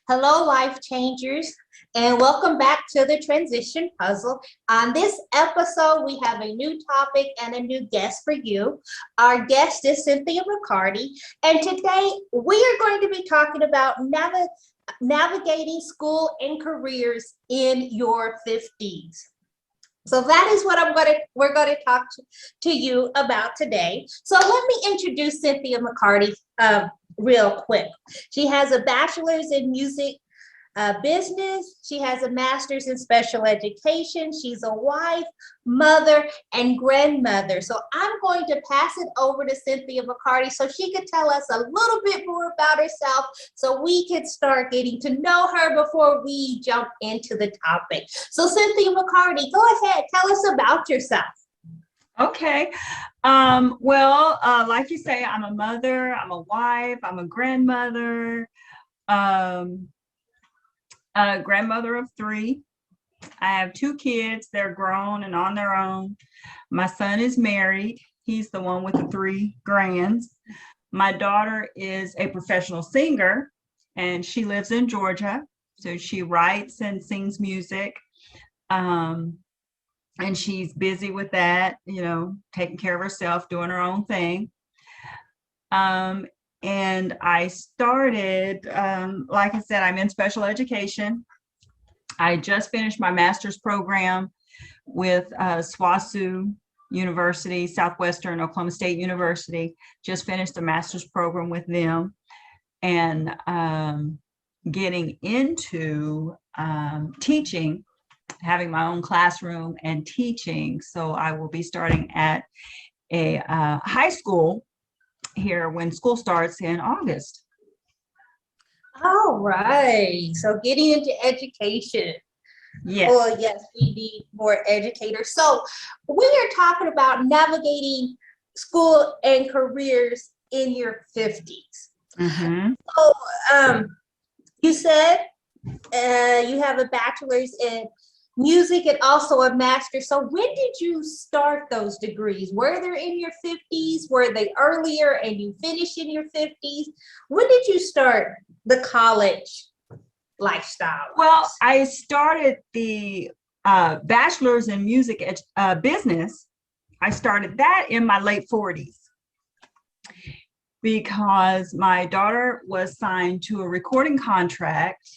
Hello, life changers, and welcome back to the Transition Puzzle. On this episode, we have a new topic and a new guest for you. Our guest is Cynthia McCarty, and today we are going to be talking about navigating school and careers in your 50s. So that is what we're going to talk to you about today. So let me introduce Cynthia McCarty real quick. She has a bachelor's in music business. She has a master's in special education. She's a wife, mother, and grandmother. So I'm going to pass it over to Cynthia McCarty so she could tell us a little bit more about herself so we can start getting to know her before we jump into the topic. So Cynthia McCarty, go ahead, tell us about yourself. Okay. Like you say, I'm a mother, I'm a wife, I'm a grandmother, a grandmother of 3. I have 2 kids. They're grown and on their own. My son is married. He's the one with the 3 grands. My daughter is a professional singer, and she lives in Georgia. So she writes and sings music. And she's busy with that, taking care of herself, doing her own thing. And I started, like I said, I'm in special education. I just finished my master's program with SWASU University, Southwestern Oklahoma State University. Just finished a master's program with them, and getting into teaching, having my own classroom and teaching. So I will be starting at a high school here when school starts in August. All right. So getting into education. Yes. Oh, yes, we need more educators. So we are talking about navigating school and careers in your 50s. Mm-hmm. So you said you have a bachelor's in music and also a master's. So when did you start those degrees? Were they in your 50s? Were they earlier and you finished in your 50s? When did you start the college lifestyle? Well, I started the bachelor's in music business. I started that in my late 40s because my daughter was signed to a recording contract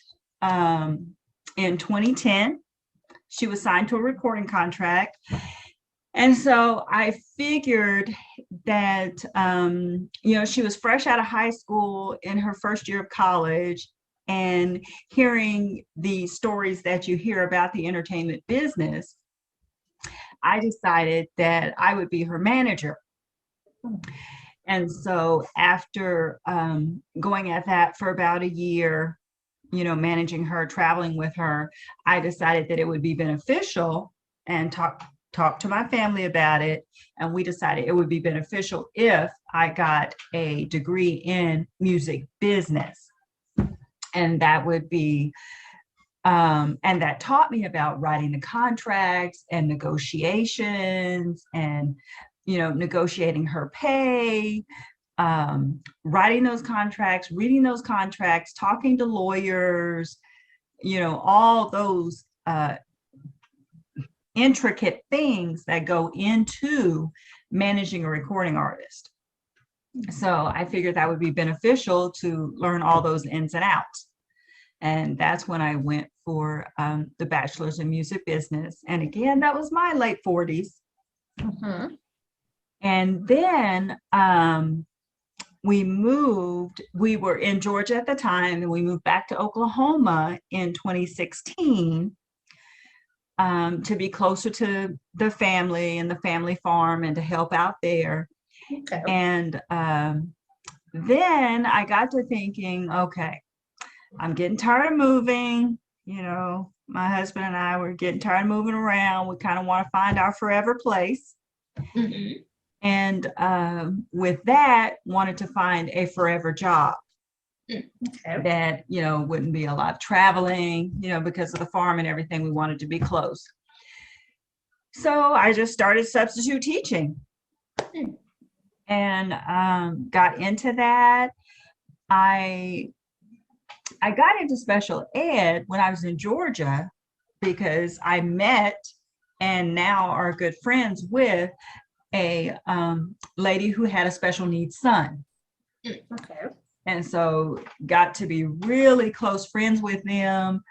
in 2010. She was signed to a recording contract. And so I figured that, she was fresh out of high school in her first year of college, and hearing the stories that you hear about the entertainment business, I decided that I would be her manager. And so after going at that for about a year, managing her, traveling with her, I decided that it would be beneficial, and talk to my family about it. And we decided it would be beneficial if I got a degree in music business. And that would be, and that taught me about writing the contracts and negotiations and, negotiating her pay, writing those contracts, reading those contracts, talking to lawyers, all those intricate things that go into managing a recording artist. So I figured that would be beneficial to learn all those ins and outs. And that's when I went for the bachelor's in music business. And again, that was my late 40s. Mm-hmm. And then we were in Georgia at the time, and we moved back to Oklahoma in 2016 to be closer to the family and the family farm and to help out there. Okay. And then I got to thinking, okay, I'm getting tired of moving. My husband and I were getting tired of moving around. We kind of want to find our forever place. Mm-hmm. And with that, wanted to find a forever job. Okay. That, wouldn't be a lot of traveling, because of the farm and everything. We wanted to be close. So I just started substitute teaching and got into that. I I got into special ed when I was in Georgia because I met and now are good friends with a lady who had a special needs son. Okay. And so got to be really close friends with them.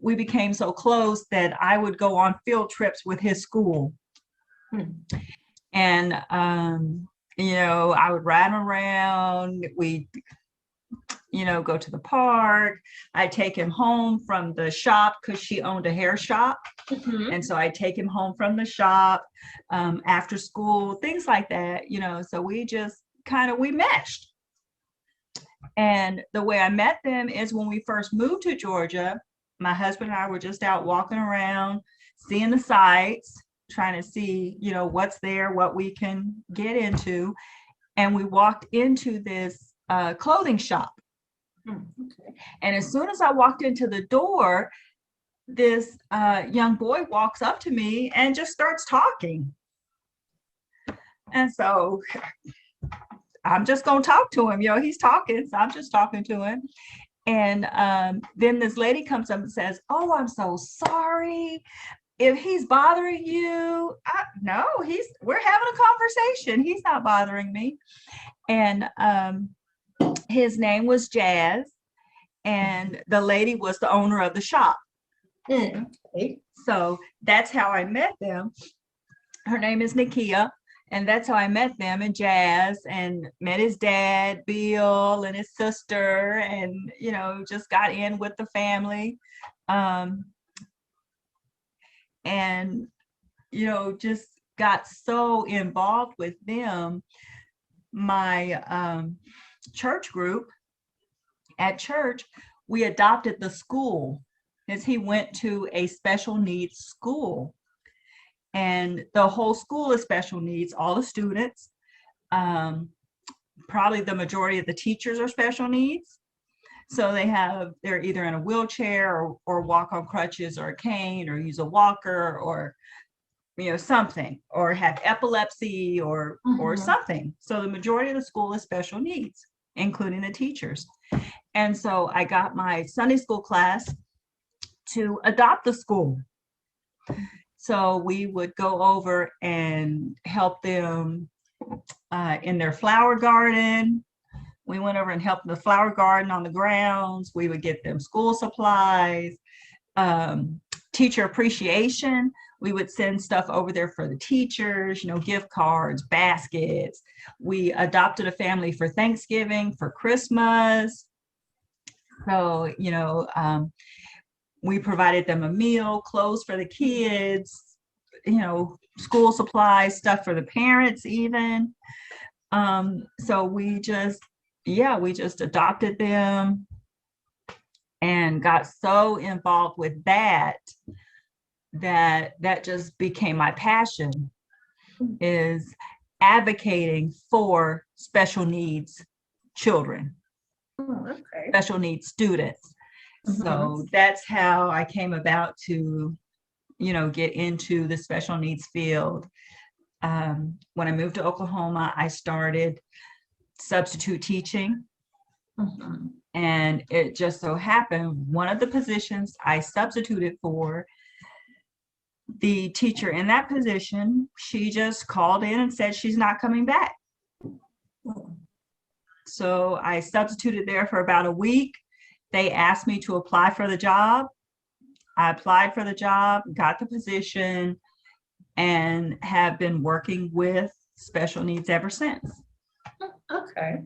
We became so close that I would go on field trips with his school. And, I would ride him around. We, go to the park. I'd take him home from the shop because she owned a hair shop. And so I'd take him home from the shop after school, things like that, so we just we meshed. And the way I met them is when we first moved to Georgia, my husband and I were just out walking around, seeing the sights, trying to see, what's there, what we can get into. And we walked into this clothing shop. Okay. And as soon as I walked into the door, this young boy walks up to me and just starts talking. And so I'm just going to talk to him. He's talking, so I'm just talking to him. And then this lady comes up and says, "Oh, I'm so sorry if he's bothering you." No, we're having a conversation. He's not bothering me. And his name was Jazz, and the lady was the owner of the shop. Okay. So that's how I met them. Her name is Nakia, and that's how I met them, and Jazz, and met his dad, Bill, and his sister, and just got in with the family. And just got so involved with them. My church group at church, we adopted the school as he went to a special needs school. And the whole school is special needs, all the students. Probably the majority of the teachers are special needs. So they're either in a wheelchair or walk on crutches or a cane or use a walker or, something, or have epilepsy or something. So the majority of the school is special needs, including the teachers. And so I got my Sunday school class to adopt the school. So we would go over and help them in their flower garden. We went over and helped the flower garden on the grounds. We would get them school supplies, teacher appreciation. We would send stuff over there for the teachers, gift cards, baskets. We adopted a family for Thanksgiving, for Christmas. So, we provided them a meal, clothes for the kids, school supplies, stuff for the parents even. So we just adopted them and got so involved with that just became my passion, is advocating for special needs children, special needs students. So that's how I came about to, get into the special needs field. When I moved to Oklahoma, I started substitute teaching. And it just so happened, one of the positions I substituted for, the teacher in that position, she just called in and said she's not coming back. So I substituted there for about a week. They asked me to apply for the job. I applied for the job, got the position, and have been working with special needs ever since. Okay.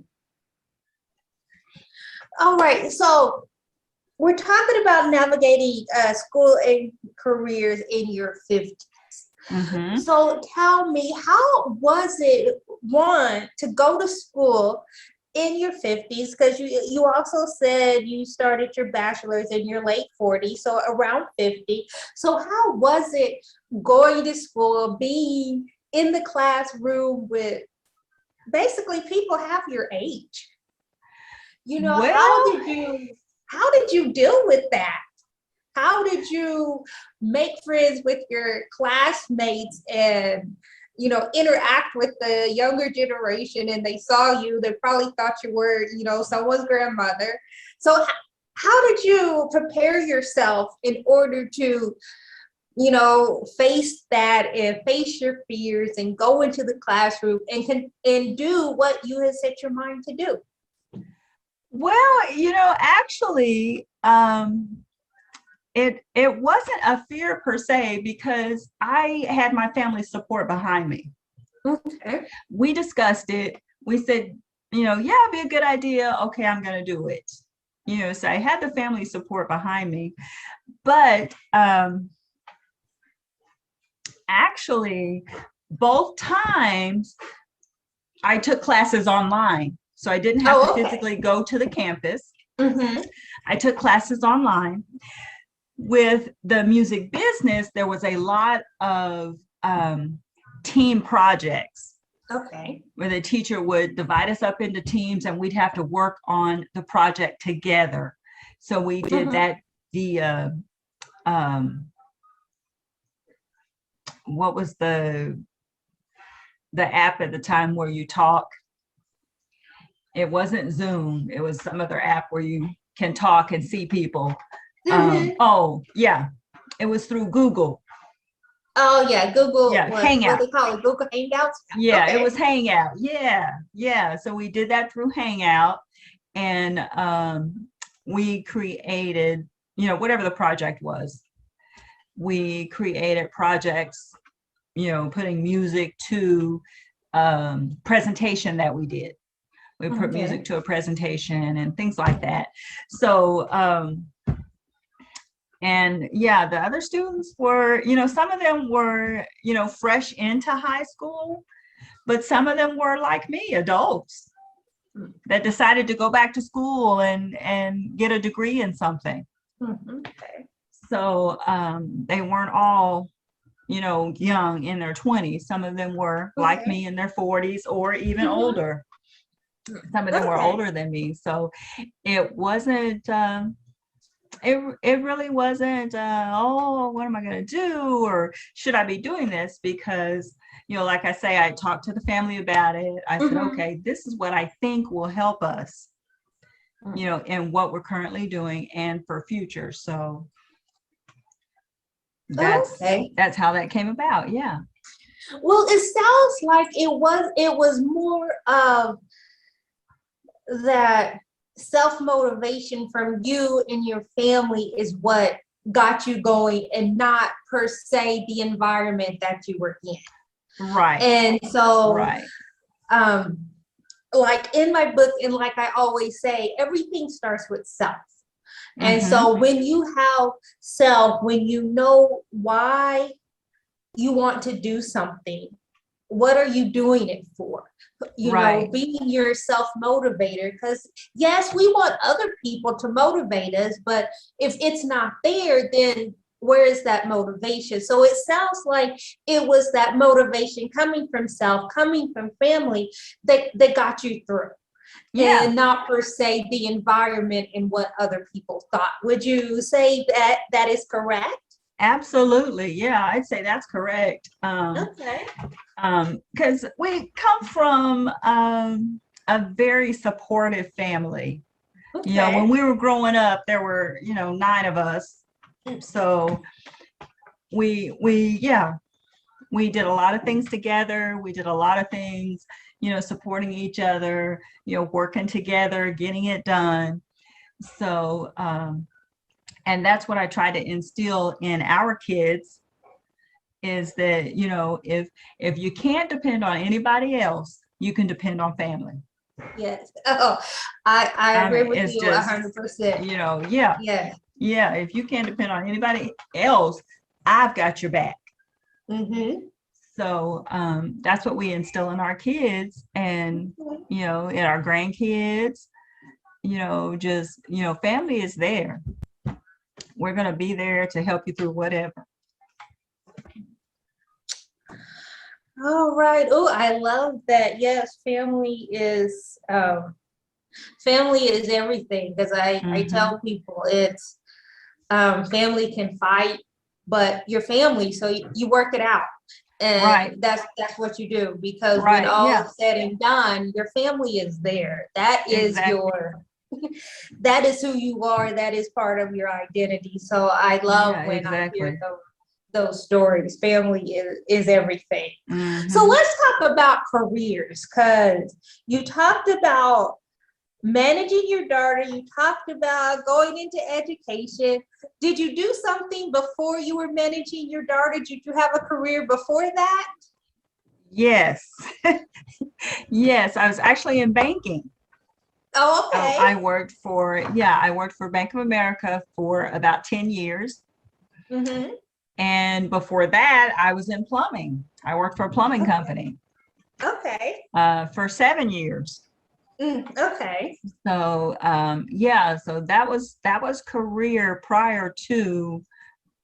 All right. So we're talking about navigating school and careers in your 50s. So tell me, how was it, one, to go to school in your 50s, because you also said you started your bachelor's in your late 40s, so around 50. So how was it going to school, being in the classroom with basically people half your age? How did you deal with that? How did you make friends with your classmates and interact with the younger generation, and they saw you, they probably thought you were, someone's grandmother. So how did you prepare yourself in order to, face that and face your fears and go into the classroom and do what you had set your mind to do? Well, actually, it wasn't a fear per se because I had my family support behind me. Okay. We discussed it. We said, yeah, it'd be a good idea. Okay, I'm going to do it. So I had the family support behind me. But actually, both times I took classes online. So I didn't have to physically go to the campus. Mm-hmm. I took classes online. With the music business, there was a lot of team projects. Okay. Where the teacher would divide us up into teams and we'd have to work on the project together. So we did that, what was the app at the time where you talk? It wasn't Zoom. It was some other app where you can talk and see people. Oh, yeah. It was through Google. Oh, yeah. Google. Yeah, Hangout. What they call it? Google Hangouts? Yeah, okay. It was Hangout. Yeah. So we did that through Hangout. And we created, whatever the project was. We created projects, putting music to presentation that we did. We put music to a presentation and things like that. So, and yeah, the other students were, some of them were, fresh into high school, but some of them were like me, adults that decided to go back to school and get a degree in something. Okay. So they weren't all, young in their 20s. Some of them were like me in their 40s or even older. Some of them were older than me. So it wasn't, it really wasn't, what am I going to do? Or should I be doing this? Because, like I say, I talked to the family about it. I said, okay, this is what I think will help us, in what we're currently doing and for future. So that's how that came about. Yeah. Well, it sounds like it was more of that self-motivation from you and your family is what got you going, and not per se the environment that you were in. Right. And so, like in my book, and like I always say, everything starts with self. And so when you have self, when you know why you want to do something, what are you doing it for? Being your self-motivator, because yes, we want other people to motivate us, but if it's not there, then where is that motivation? So it sounds like it was that motivation coming from self, coming from family that got you through. Yeah. And not per se the environment and what other people thought. Would you say that is correct? Absolutely. Yeah, I'd say that's correct. Okay. Because we come from a very supportive family. Okay. When we were growing up, there were, 9 of us. So we did a lot of things together. We did a lot of things, supporting each other, working together, getting it done. So, and that's what I try to instill in our kids is that, if you can't depend on anybody else, you can depend on family. Yes. Oh, I agree with you 100%. Yeah. If you can't depend on anybody else, I've got your back. So that's what we instill in our kids and, in our grandkids, family is there. We're going to be there to help you through whatever. All right. Oh, I love that. Yes, family is everything, because I tell people it's family can fight, but you're family, so you work it out. And that's what you do, because when all is said and done, your family is there. That is that is who you are. That is part of your identity. So I love Yeah, when I hear exactly. those stories. Family is everything. So Hmm. let's talk about careers, because you talked about managing your daughter, you talked about going into education. Did you do something before you were managing your daughter? Did you have a career before that? Yes. Yes, I was actually in banking. Oh, okay. I worked for, yeah, I worked for Bank of America for about 10 years. Mm-hmm. And before that, I was in plumbing. I worked for a plumbing company Okay. for 7 years. Okay. So yeah, so that was career prior to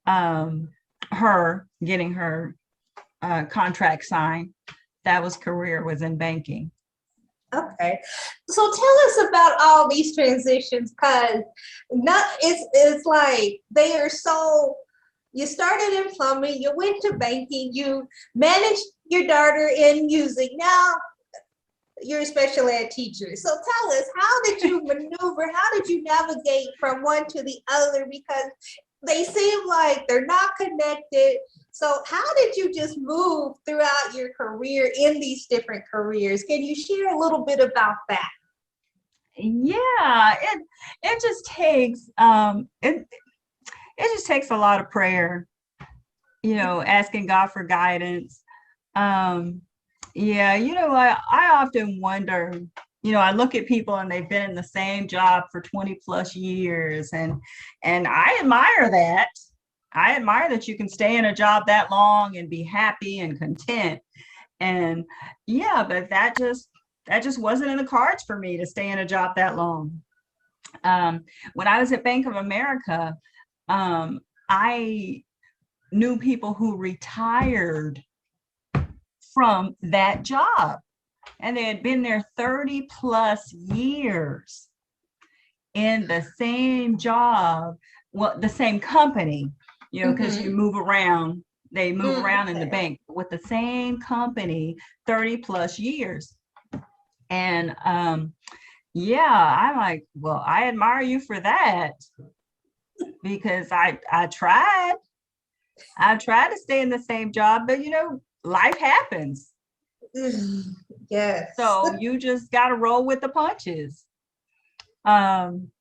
um, her getting her contract signed. That was career was in banking. Okay. So tell us about all these transitions, because not it's like they are so, you started in plumbing, you went to banking, you managed your daughter in music. Now you're a special ed teacher. So tell us, how did you maneuver? How did you navigate from one to the other? Because they seem like they're not connected. So how did you just move throughout your career in these different careers? Can you share a little bit about that? Yeah, it just takes it just takes a lot of prayer, asking God for guidance. Um, yeah, I often wonder, I look at people and they've been in the same job for 20 plus years, and I admire that. I admire that you can stay in a job that long and be happy and content. And yeah, but that just wasn't in the cards for me to stay in a job that long. Um, when I was at Bank of America, I knew people who retired from that job, and they had been there 30 plus years in the same job, well, the same company, because you Mm-hmm. move around, they move around in the Okay. bank with the same company 30 plus years. And yeah, I'm like, well, I admire you for that, because I tried to stay in the same job, but life happens. Yes. So you just got to roll with the punches. Um,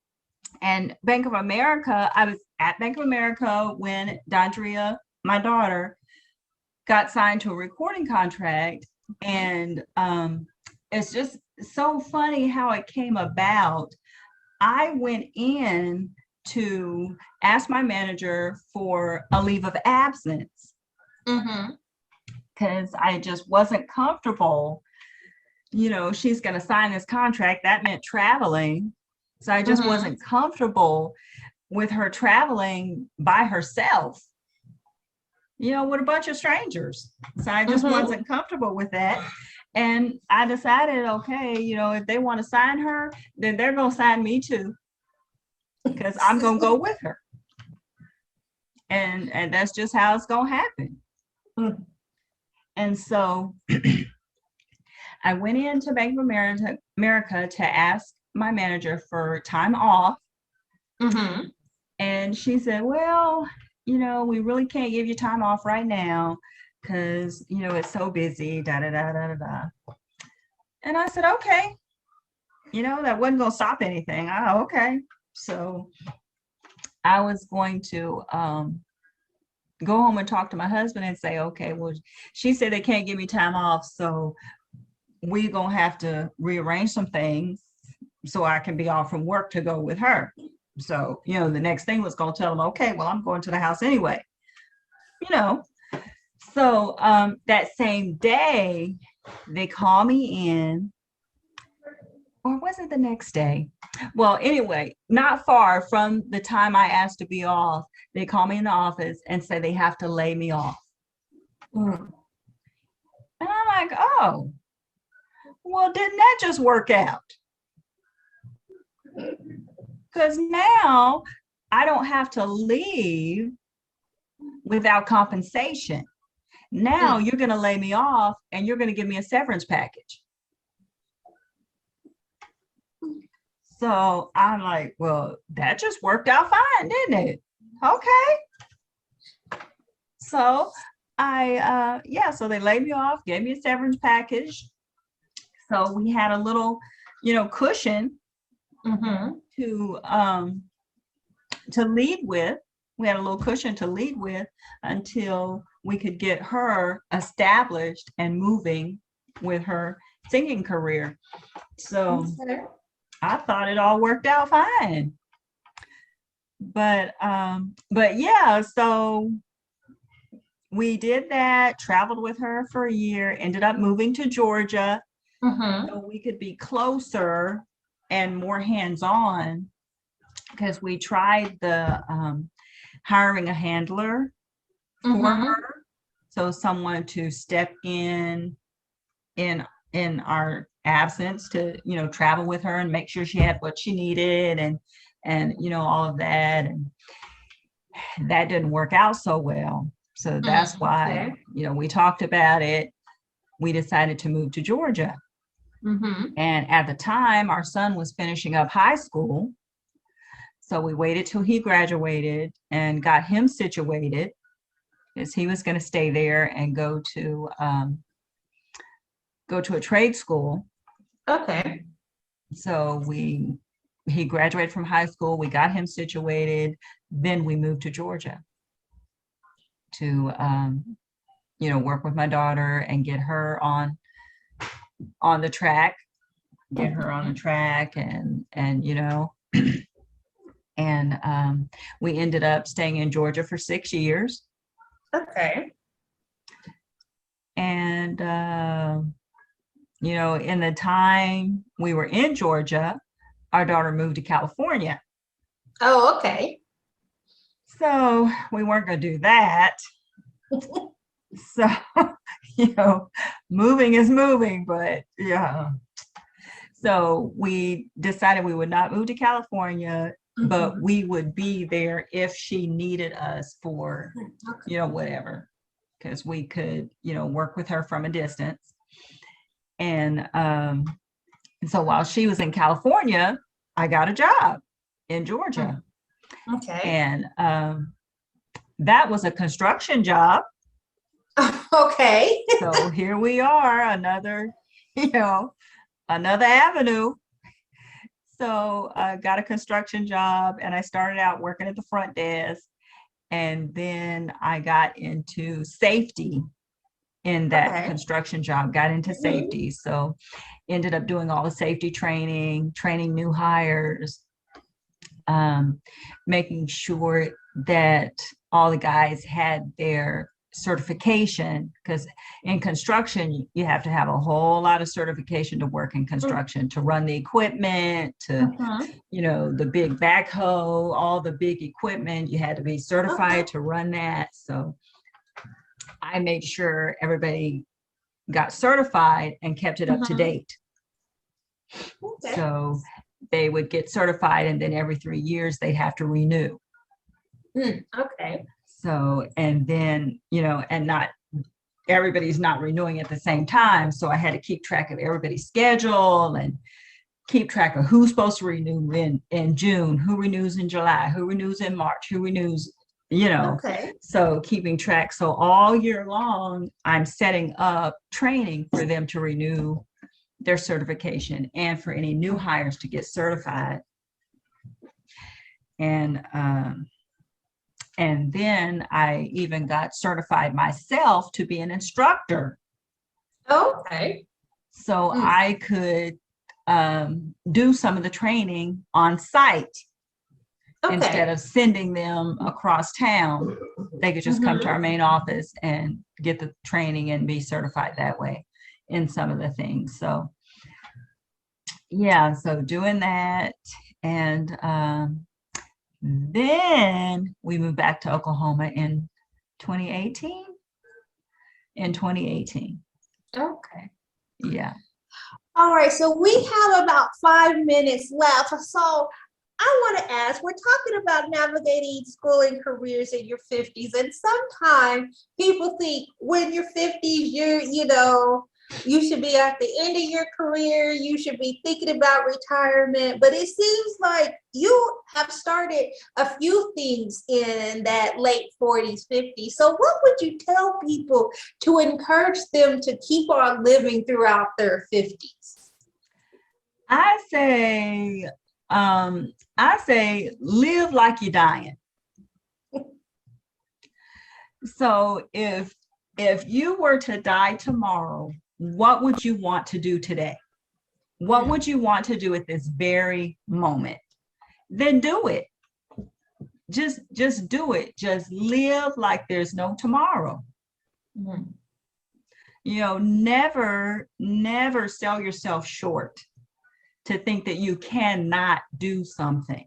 and Bank of America, I was at Bank of America when Dondria, my daughter, got signed to a recording contract. And it's just so funny how it came about. I went in to ask my manager for a leave of absence Mm-hmm. because I just wasn't comfortable. She's going to sign this contract. That meant traveling. So I just Mm-hmm. wasn't comfortable with her traveling by herself, with a bunch of strangers. So I just Mm-hmm. wasn't comfortable with that. And I decided, okay, if they want to sign her, then they're going to sign me too, because I'm going to go with her. And that's just how it's going to happen. And so I went into Bank of America to ask my manager for time off. Mm-hmm. And she said, well, we really can't give you time off right now because, it's so busy, da da da da da da. And I said, okay, that wasn't going to stop anything. Oh, okay. So I was going to go home and talk to my husband and say, okay, well, she said they can't give me time off. So we're going to have to rearrange some things so I can be off from work to go with her. So, the next thing was going to tell them, okay, well, I'm going to the house anyway, you know. So that same day, they call me in, or was it the next day? Well, anyway, not far from the time I asked to be off, they call me in the office and say they have to lay me off. Mm-hmm. And I'm like, oh, well, didn't that just work out? Because now I don't have to leave without compensation. Now you're going to lay me off and you're going to give me a severance package. So I'm like, well, that just worked out fine, didn't it? Okay. So so they laid me off, gave me a severance package. So we had a little, cushion Mm-hmm. to lead with. We had a little cushion to lead with until we could get her established and moving with her singing career. So Okay. I thought it all worked out fine. But yeah, so we did that, traveled with her for a year, ended up moving to Georgia Mm-hmm. so we could be closer and more hands-on, because we tried the hiring a handler for Mm-hmm. her, so someone to step in in our absence to travel with her and make sure she had what she needed, and all of that, and that didn't work out so well. So that's why Okay. we talked about it. We decided to move to Georgia, Mm-hmm. and at the time our son was finishing up high school, so we waited till he graduated and got him situated, because he was going to stay there and go to a trade school. Okay. So he graduated from high school, we got him situated, then we moved to Georgia to work with my daughter and get her on the track, and we ended up staying in Georgia for 6 years. Okay. And in the time we were in Georgia, our daughter moved to California. Oh, okay. So we weren't going to do that. So, moving is moving, but yeah. So we decided we would not move to California, but we would be there if she needed us for, whatever, because we could, work with her from a distance. And so while she was in California, I got a job in Georgia. Okay. And that was a construction job. Okay. So here we are, another avenue. So I got a construction job, and I started out working at the front desk, and then I got into safety in that construction job, got into safety. So ended up doing all the safety training new hires, making sure that all the guys had their certification, because in construction you have to have a whole lot of certification to work in construction, to run the equipment, to the big backhoe, all the big equipment, you had to be certified to run that. So I made sure everybody got certified and kept it up to date. Okay. So they would get certified, and then every 3 years they'd have to renew. Okay. So, and then, and not everybody's not renewing at the same time. So I had to keep track of everybody's schedule and keep track of who's supposed to renew in June, who renews in July, who renews in March, who renews, Okay. So keeping track. So all year long, I'm setting up training for them to renew their certification, and for any new hires to get certified. And then I even got certified myself to be an instructor. Okay. So I could do some of the training on site. Instead of sending them across town, they could just come to our main office and get the training and be certified that way in some of the things. So yeah, so doing that. And then we moved back to Oklahoma in 2018. Okay. Yeah. All right. So we have about 5 minutes left. So I want to ask, we're talking about navigating school and careers in your 50s. And sometimes people think when you're 50s, You should be at the end of your career. You should be thinking about retirement. But it seems like you have started a few things in that late 40s, 50s. So what would you tell people to encourage them to keep on living throughout their 50s? I say, live like you're dying. So if you were to die tomorrow, what would you want to do today? What would you want to do at this very moment? Then do it. Just do it. Just live like there's no tomorrow. Mhm. You know, never sell yourself short to think that you cannot do something,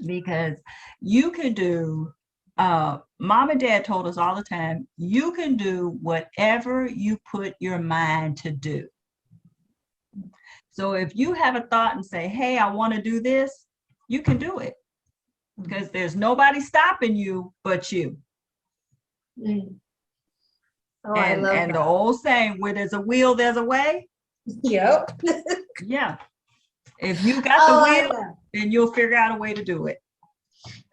because you can do, mom and dad told us all the time, you can do whatever you put your mind to do. So if you have a thought and say, hey, I want to do this, you can do it, because there's nobody stopping you but you. Mm. Oh, I love And that. the old saying, where there's a will, there's a way. Yep. Yeah. If you got Oh, the I will, love. then you'll figure out a way to do it.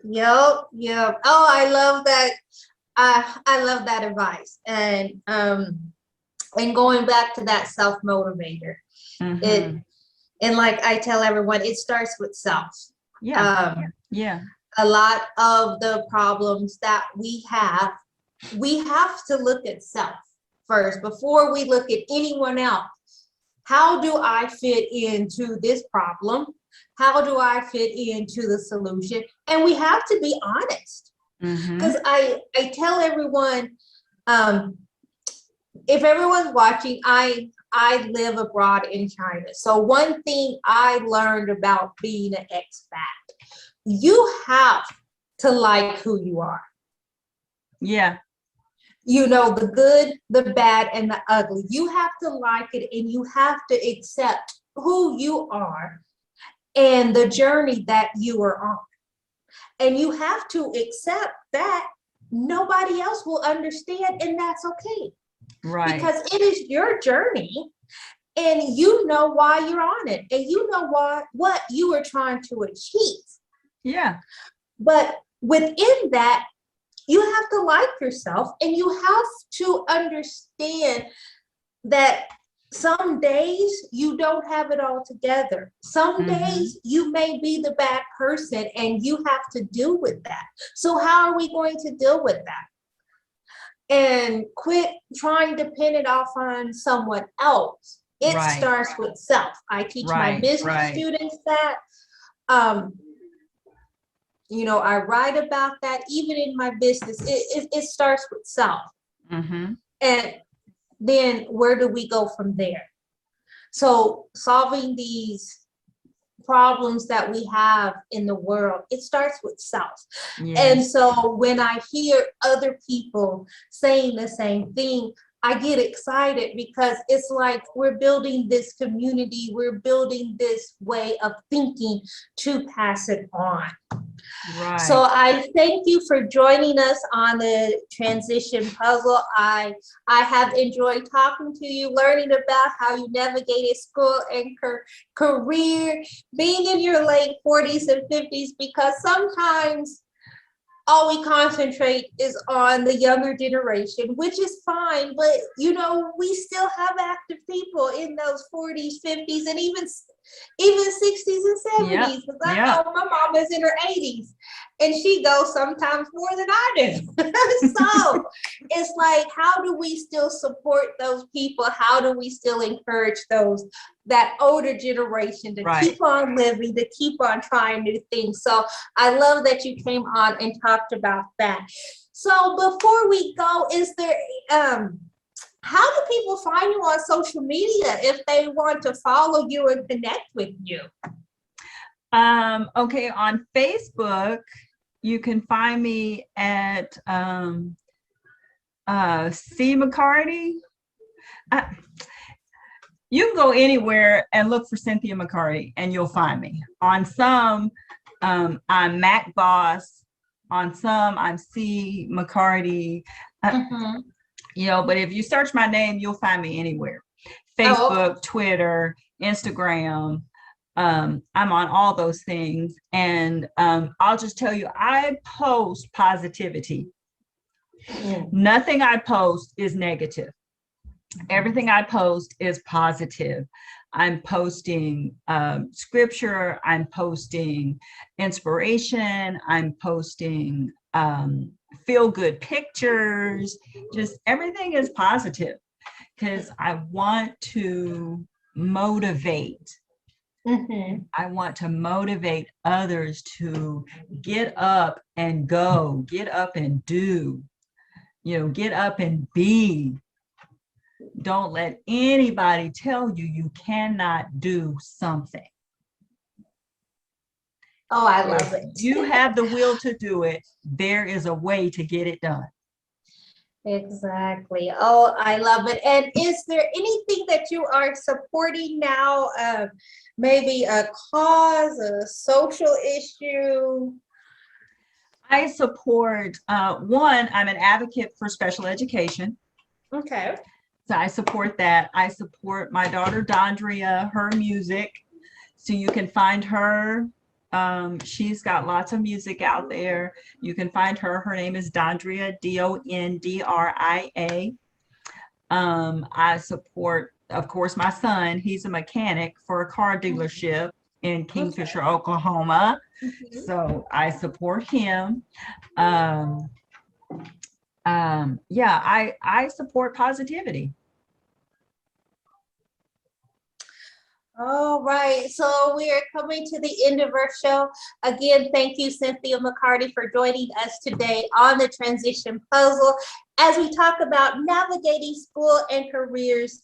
Yep. Yep. Oh, I love that. I love that advice. And going back to that self motivator, it, and like I tell everyone, it starts with self. Yeah. Yeah. A lot of the problems that we have to look at self first before we look at anyone else. How do I fit into this problem? How do I fit into the solution? And we have to be honest, because I tell everyone, if everyone's watching, I live abroad in China. So one thing I learned about being an expat, you have to like who you are. Yeah. You know, the good, the bad, and the ugly. You have to like it, and you have to accept who you are and the journey that you are on. And you have to accept that nobody else will understand, and that's okay. Right. Because it is your journey, and you know why you're on it, and you know what you are trying to achieve. Yeah. But within that, you have to like yourself, and you have to understand that some days you don't have it all together. Some days you may be the bad person, and you have to deal with that. So how are we going to deal with that? And quit trying to pin it off on someone else. It starts with self. I teach my business students that. You know, I write about that even in my business. It starts with self. And then where do we go from there? So solving these problems that we have in the world, it starts with self. And so when I hear other people saying the same thing, I get excited, because it's like we're building this community, we're building this way of thinking to pass it on. Right. So I thank you for joining us on the transition puzzle. I have enjoyed talking to you, learning about how you navigated school and career, being in your late 40s and 50s, because sometimes all we concentrate is on the younger generation, which is fine, but you know, we still have active people in those 40s, 50s, and even 60s and 70s. Because I know my mom is in her 80s, and she goes sometimes more than I do. So it's like, how do we still support those people? How do we still encourage that older generation to keep on living, to keep on trying new things? So I love that you came on and talked about that. So before we go, is there how do people find you on social media if they want to follow you and connect with you? Okay, on Facebook, you can find me at C. McCarty. You can go anywhere and look for Cynthia McCarty, and you'll find me. On some, I'm Mac Boss. On some, I'm C. McCarty. But if you search my name, you'll find me anywhere. Oh, okay. Facebook, Twitter, Instagram. I'm on all those things. And I'll just tell you, I post positivity. Nothing I post is negative. Everything I post is positive. I'm posting scripture, I'm posting inspiration, I'm posting feel good pictures, just everything is positive because I want to motivate. Mm-hmm. I want to motivate others to get up and go, get up and do, get up and be. Don't let anybody tell you you cannot do something. Oh, I love If it. you have the will to do it, there is a way to get it done. Exactly. Oh, I love it. And is there anything that you are supporting now? Maybe a cause, a social issue? I support, one, I'm an advocate for special education. Okay. So I support that. I support my daughter, Dondria, her music. So you can find her. She's got lots of music out there. You can find her. Her name is Dondria, Dondria. I support, of course, my son. He's a mechanic for a car dealership in Kingfisher, Oklahoma. Mhm. So I support him. Yeah, I support positivity. All right, so we are coming to the end of our show. Again, thank you, Cynthia McCarty, for joining us today on the Transition Puzzle as we talk about navigating school and careers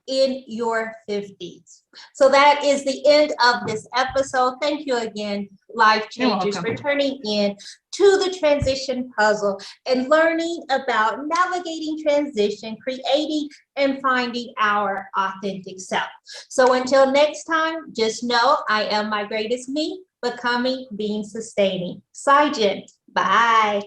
in your 50s. So that is the end of this episode. Thank you again, Life You're Changers, for welcome. turning in to the Transition Puzzle and learning about navigating transition, creating and finding our authentic self. So until next time, just know I am my greatest me, becoming, being, sustaining. Sajent. Bye.